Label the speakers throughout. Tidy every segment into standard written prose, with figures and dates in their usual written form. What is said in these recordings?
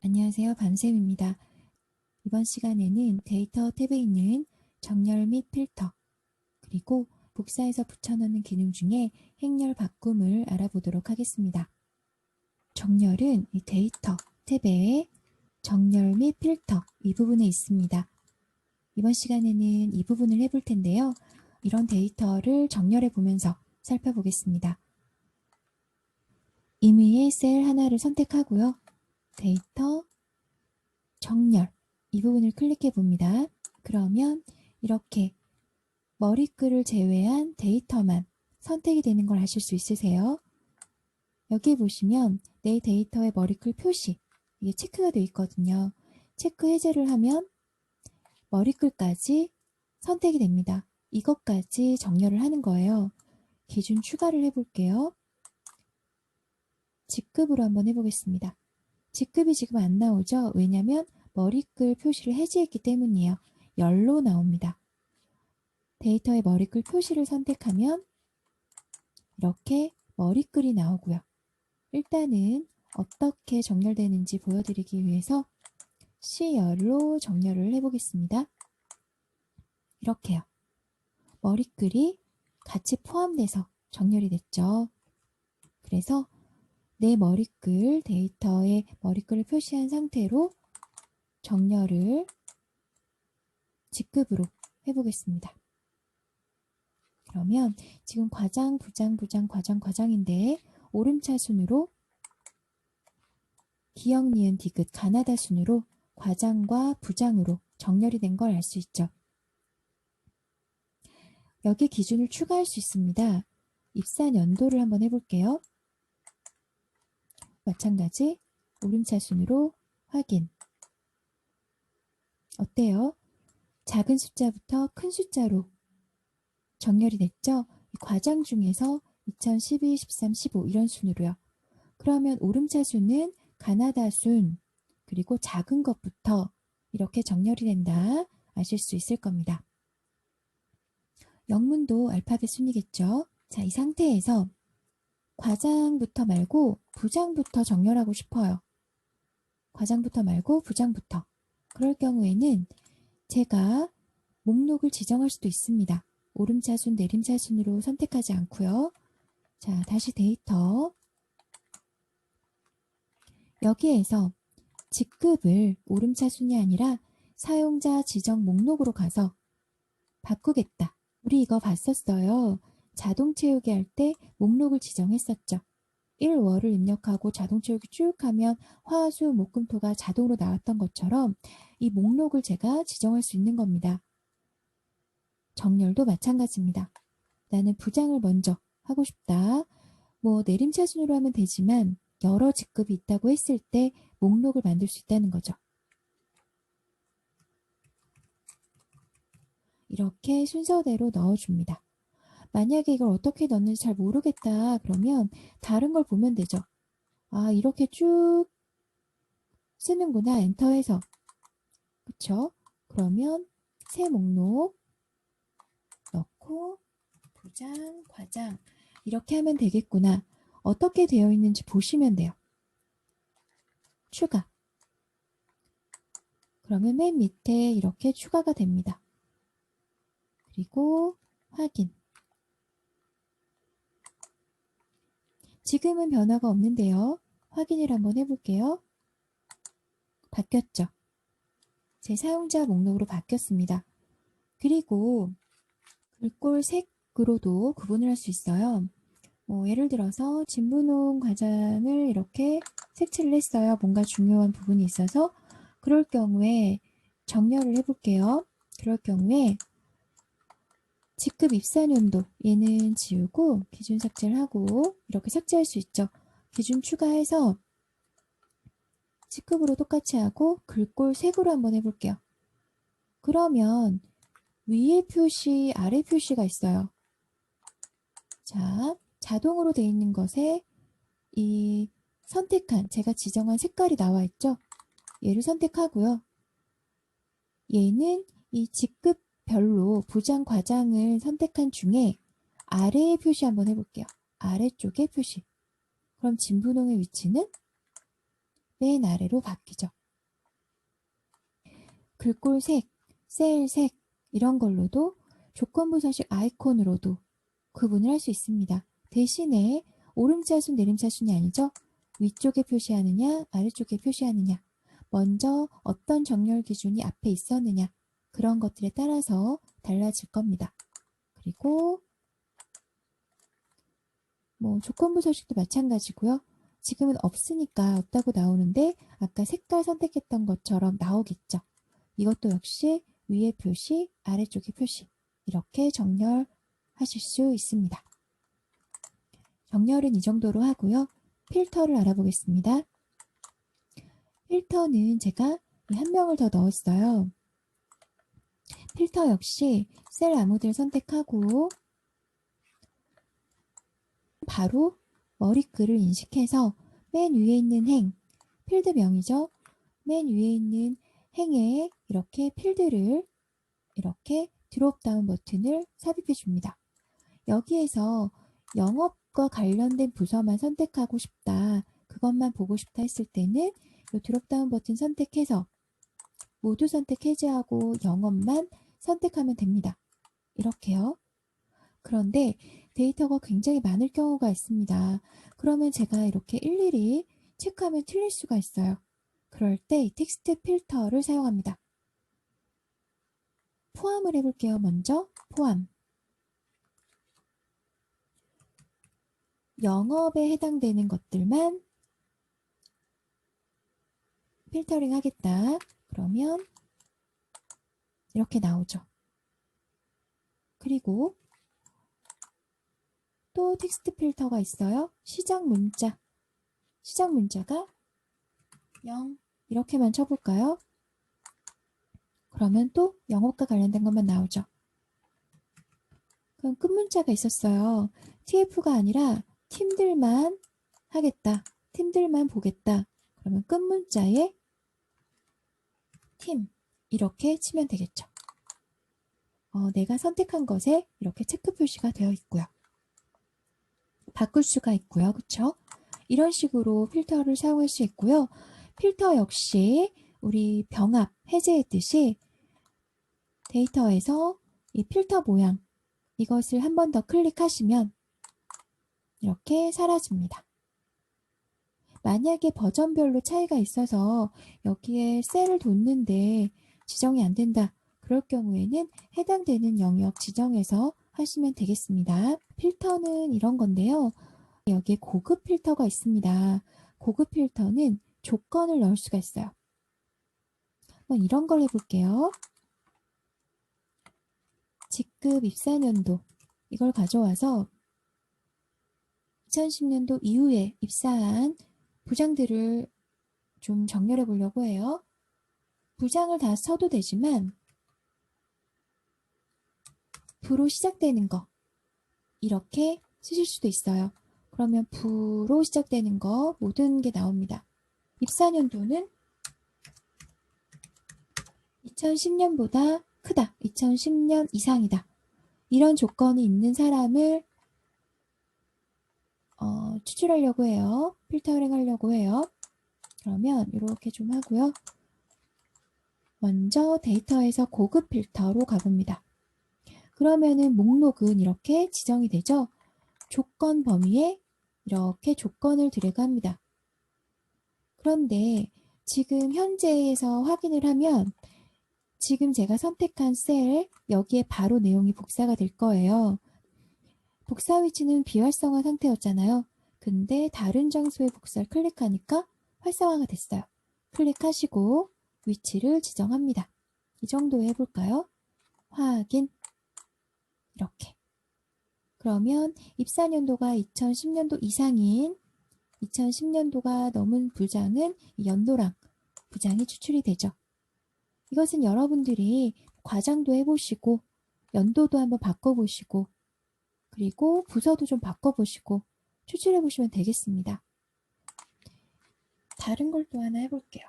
Speaker 1: 안녕하세요. 밤샘입니다. 이번 시간에는 데이터 탭에 있는 정렬 및 필터, 그리고 복사해서 붙여넣는 기능 중에 행렬 바꿈을 알아보도록 하겠습니다. 정렬은 이 데이터 탭에 정렬 및 필터 이 부분에 있습니다. 이번 시간에는 이 부분을 해볼 텐데요. 이런 데이터를 정렬해 보면서 살펴보겠습니다. 임의의 셀 하나를 선택하고요. 데이터 정렬 이 부분을 클릭해 봅니다. 그러면 이렇게 머리글을 제외한 데이터만 선택이 되는 걸 아실 수 있으세요? 여기 보시면 내 데이터의 머리글 표시 이게 체크가 되어 있거든요. 체크 해제를 하면 머리글까지 선택이 됩니다. 이것까지 정렬을 하는 거예요. 기준 추가를 해볼게요. 직급으로 한번 해보겠습니다. 직급이 지금 안 나오죠? 왜냐하면 머리글 표시를 해제했기 때문이에요. 열로 나옵니다. 데이터의 머리글 표시를 선택하면 이렇게 머리글이 나오고요. 일단은 어떻게 정렬되는지 보여드리기 위해서 C열로 정렬을 해보겠습니다. 이렇게요. 머리글이 같이 포함돼서 정렬이 됐죠. 그래서 내 머리글, 데이터에 머리글을 표시한 상태로 정렬을 직급으로 해보겠습니다. 그러면 지금 과장, 부장, 부장, 과장, 과장인데 오름차 순으로 기역, 니은, 디귿, 가나다 순으로 과장과 부장으로 정렬이 된 걸 알 수 있죠. 여기 기준을 추가할 수 있습니다. 입사 연도를 한번 해볼게요. 마찬가지 오름차 순으로 확인. 어때요? 작은 숫자부터 큰 숫자로 정렬이 됐죠? 과장 중에서 2012, 13, 15 이런 순으로요. 그러면 오름차 순은 가나다 순, 그리고 작은 것부터 이렇게 정렬이 된다 아실 수 있을 겁니다. 영문도 알파벳 순이겠죠? 자, 이 상태에서 과장부터 말고 부장부터 정렬하고 싶어요. 과장부터 말고 부장부터. 그럴 경우에는 제가 목록을 지정할 수도 있습니다. 오름차순, 내림차순으로 선택하지 않고요. 자, 다시 데이터. 여기에서 직급을 오름차순이 아니라 사용자 지정 목록으로 가서 바꾸겠다. 우리 이거 봤었어요. 자동 채우기 할 때 목록을 지정했었죠. 1월을 입력하고 자동 채우기 쭉 하면 화, 수, 목, 금, 토가 자동으로 나왔던 것처럼 이 목록을 제가 지정할 수 있는 겁니다. 정렬도 마찬가지입니다. 나는 부장을 먼저 하고 싶다. 뭐 내림차순으로 하면 되지만 여러 직급이 있다고 했을 때 목록을 만들 수 있다는 거죠. 이렇게 순서대로 넣어줍니다. 만약에 이걸 어떻게 넣는지 잘 모르겠다 그러면 다른 걸 보면 되죠. 아, 이렇게 쭉 쓰는구나. 엔터해서. 그쵸? 그러면 새 목록 넣고 부장, 과장 이렇게 하면 되겠구나. 어떻게 되어 있는지 보시면 돼요. 추가. 그러면 맨 밑에 이렇게 추가가 됩니다. 그리고 확인. 지금은 변화가 없는데요. 확인을 한번 해볼게요. 바뀌었죠? 제 사용자 목록으로 바뀌었습니다. 그리고 글꼴 색으로도 구분을 할 수 있어요. 예를 들어서 진분홍 과장을 이렇게 색칠을 했어요. 뭔가 중요한 부분이 있어서. 그럴 경우에 정렬을 해볼게요. 그럴 경우에 직급 입사연도 얘는 지우고 기준 삭제를 하고 이렇게 삭제할 수 있죠. 기준 추가해서 직급으로 똑같이 하고 글꼴 색으로 한번 해볼게요. 그러면 위에 표시, 아래 표시가 있어요. 자, 자동으로 되어 있는 것에 이 선택한 제가 지정한 색깔이 나와 있죠. 얘를 선택하고요. 얘는 이 직급별로 부장, 과장을 선택한 중에 아래의 표시 한번 해볼게요. 아래쪽의 표시. 그럼 진분홍의 위치는 맨 아래로 바뀌죠. 글꼴 색, 셀 색 이런 걸로도 조건부서식 아이콘으로도 구분을 할 수 있습니다. 대신에 오름차순, 내림차순이 아니죠. 위쪽에 표시하느냐, 아래쪽에 표시하느냐, 먼저 어떤 정렬 기준이 앞에 있었느냐, 그런 것들에 따라서 달라질 겁니다. 그리고 조건부 서식도 마찬가지고요. 지금은 없으니까 없다고 나오는데 아까 색깔 선택했던 것처럼 나오겠죠. 이것도 역시 위에 표시, 아래쪽에 표시 이렇게 정렬하실 수 있습니다. 정렬은 이 정도로 하고요. 필터를 알아보겠습니다. 필터는 제가 한 명을 더 넣었어요. 필터 역시 셀 아무데를 선택하고 바로 머리글을 인식해서 맨 위에 있는 행, 필드명이죠. 맨 위에 있는 행에 이렇게 필드를 이렇게 드롭다운 버튼을 삽입해 줍니다. 여기에서 영업과 관련된 부서만 선택하고 싶다, 그것만 보고 싶다 했을 때는 이 드롭다운 버튼 선택해서 모두 선택 해제하고 영업만 선택하면 됩니다. 이렇게요. 그런데 데이터가 굉장히 많을 경우가 있습니다. 그러면 제가 이렇게 일일이 체크하면 틀릴 수가 있어요. 그럴 때 이 텍스트 필터를 사용합니다. 포함을 해볼게요. 먼저 포함. 영업에 해당되는 것들만 필터링 하겠다. 그러면 이렇게 나오죠. 그리고 또 텍스트 필터가 있어요. 시작 문자. 시작 문자가 0 이렇게만 쳐볼까요? 그러면 또 영업과 관련된 것만 나오죠. 그럼 끝 문자가 있었어요. TF가 아니라 팀들만 하겠다. 팀들만 보겠다. 그러면 끝 문자에 팀 이렇게 치면 되겠죠. 내가 선택한 것에 이렇게 체크 표시가 되어 있고요. 바꿀 수가 있고요. 그쵸? 이런 식으로 필터를 사용할 수 있고요. 필터 역시 우리 병합 해제했듯이 데이터에서 이 필터 모양 이것을 한 번 더 클릭하시면 이렇게 사라집니다. 만약에 버전별로 차이가 있어서 여기에 셀을 뒀는데 지정이 안 된다. 그럴 경우에는 해당되는 영역 지정해서 하시면 되겠습니다. 필터는 이런 건데요. 여기에 고급 필터가 있습니다. 고급 필터는 조건을 넣을 수가 있어요. 한번 이런 걸 해볼게요. 직급 입사년도 이걸 가져와서 2010년도 이후에 입사한 부장들을 좀 정렬해 보려고 해요. 부장을 다 써도 되지만 부로 시작되는 거 이렇게 쓰실 수도 있어요. 그러면 부로 시작되는 거 모든 게 나옵니다. 입사년도는 2010년보다 크다. 2010년 이상이다. 이런 조건이 있는 사람을 추출하려고 해요. 필터링 하려고 해요. 그러면 이렇게 좀 하고요. 먼저 데이터에서 고급 필터로 가봅니다. 그러면은 목록은 이렇게 지정이 되죠. 조건 범위에 이렇게 조건을 들여갑니다. 그런데 지금 현재에서 확인을 하면 지금 제가 선택한 셀 여기에 바로 내용이 복사가 될 거예요. 복사 위치는 비활성화 상태였잖아요. 근데 다른 장소에 복사를 클릭하니까 활성화가 됐어요. 클릭하시고 위치를 지정합니다. 이 정도 해볼까요? 확인. 이렇게. 그러면 입사년도가 2010년도 이상인 2010년도가 넘은 부장은 연도랑 부장이 추출이 되죠. 이것은 여러분들이 과장도 해보시고 연도도 한번 바꿔보시고 그리고 부서도 좀 바꿔보시고 추출해보시면 되겠습니다. 다른 걸 또 하나 해볼게요.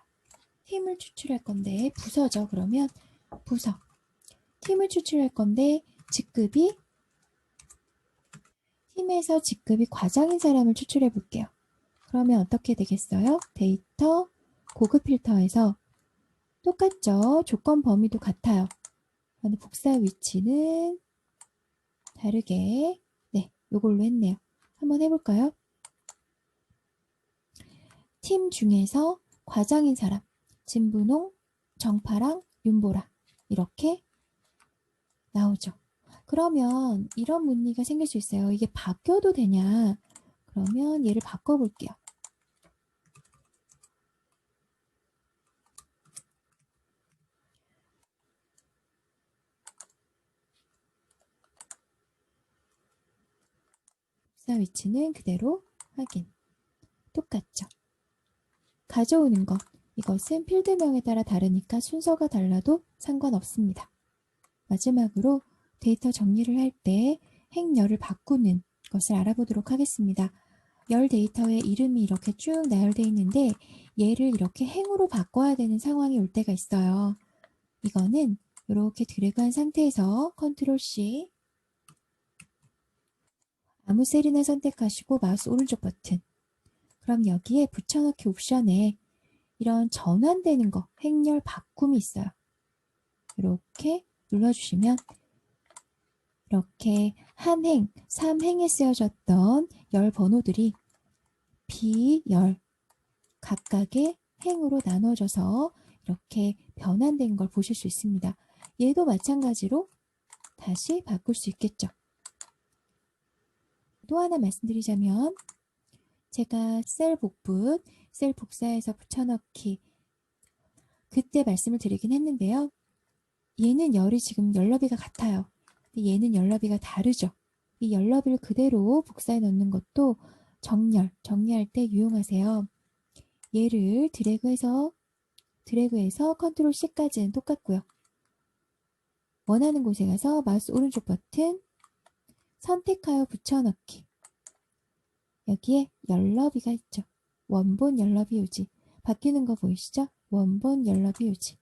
Speaker 1: 팀을 추출할 건데 부서죠. 그러면 부서. 팀을 추출할 건데 직급이 팀에서 직급이 과장인 사람을 추출해 볼게요. 그러면 어떻게 되겠어요? 데이터 고급 필터에서 똑같죠? 조건 범위도 같아요. 그런데 복사 위치는 다르게 요걸로 했네요. 한번 해볼까요? 팀 중에서 과장인 사람, 진분홍, 정파랑 윤보라 이렇게 나오죠. 그러면 이런 문의가 생길 수 있어요. 이게 바뀌어도 되냐? 그러면 얘를 바꿔볼게요. 복사 위치는 그대로 확인. 똑같죠. 가져오는 것. 이것은 필드명에 따라 다르니까 순서가 달라도 상관없습니다. 마지막으로 데이터 정리를 할 때 행열을 바꾸는 것을 알아보도록 하겠습니다. 열 데이터의 이름이 이렇게 쭉 나열되어 있는데 얘를 이렇게 행으로 바꿔야 되는 상황이 올 때가 있어요. 이거는 이렇게 드래그한 상태에서 컨트롤 C 아무 셀이나 선택하시고 마우스 오른쪽 버튼 그럼 여기에 붙여넣기 옵션에 이런 전환되는 거 행렬 바꿈이 있어요. 이렇게 눌러주시면 이렇게 한 행, 3행에 쓰여졌던 열 번호들이 비열 각각의 행으로 나눠져서 이렇게 변환된 걸 보실 수 있습니다. 얘도 마찬가지로 다시 바꿀 수 있겠죠. 또 하나 말씀드리자면 제가 셀 복붙, 셀 복사해서 붙여넣기 그때 말씀을 드리긴 했는데요. 얘는 열이 지금 열너비가 같아요. 얘는 열너비가 다르죠. 이 열너비를 그대로 복사해 넣는 것도 정리할 때 유용하세요. 얘를 드래그해서 컨트롤 C까지는 똑같고요. 원하는 곳에 가서 마우스 오른쪽 버튼 선택하여 붙여넣기. 여기에 열너비가 있죠. 원본 열너비 유지. 바뀌는 거 보이시죠? 원본 열너비 유지.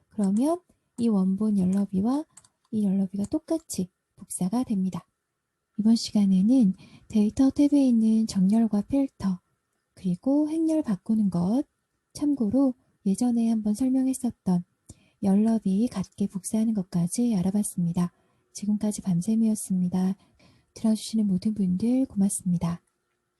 Speaker 1: 그러면 이 원본 열너비와 이 열너비가 똑같이 복사가 됩니다. 이번 시간에는 데이터 탭에 있는 정렬과 필터 그리고 행렬 바꾸는 것 참고로 예전에 한번 설명했었던 열너비 같게 복사하는 것까지 알아봤습니다. 지금까지 밤샘이었습니다. 들어주시는 모든 분들 고맙습니다.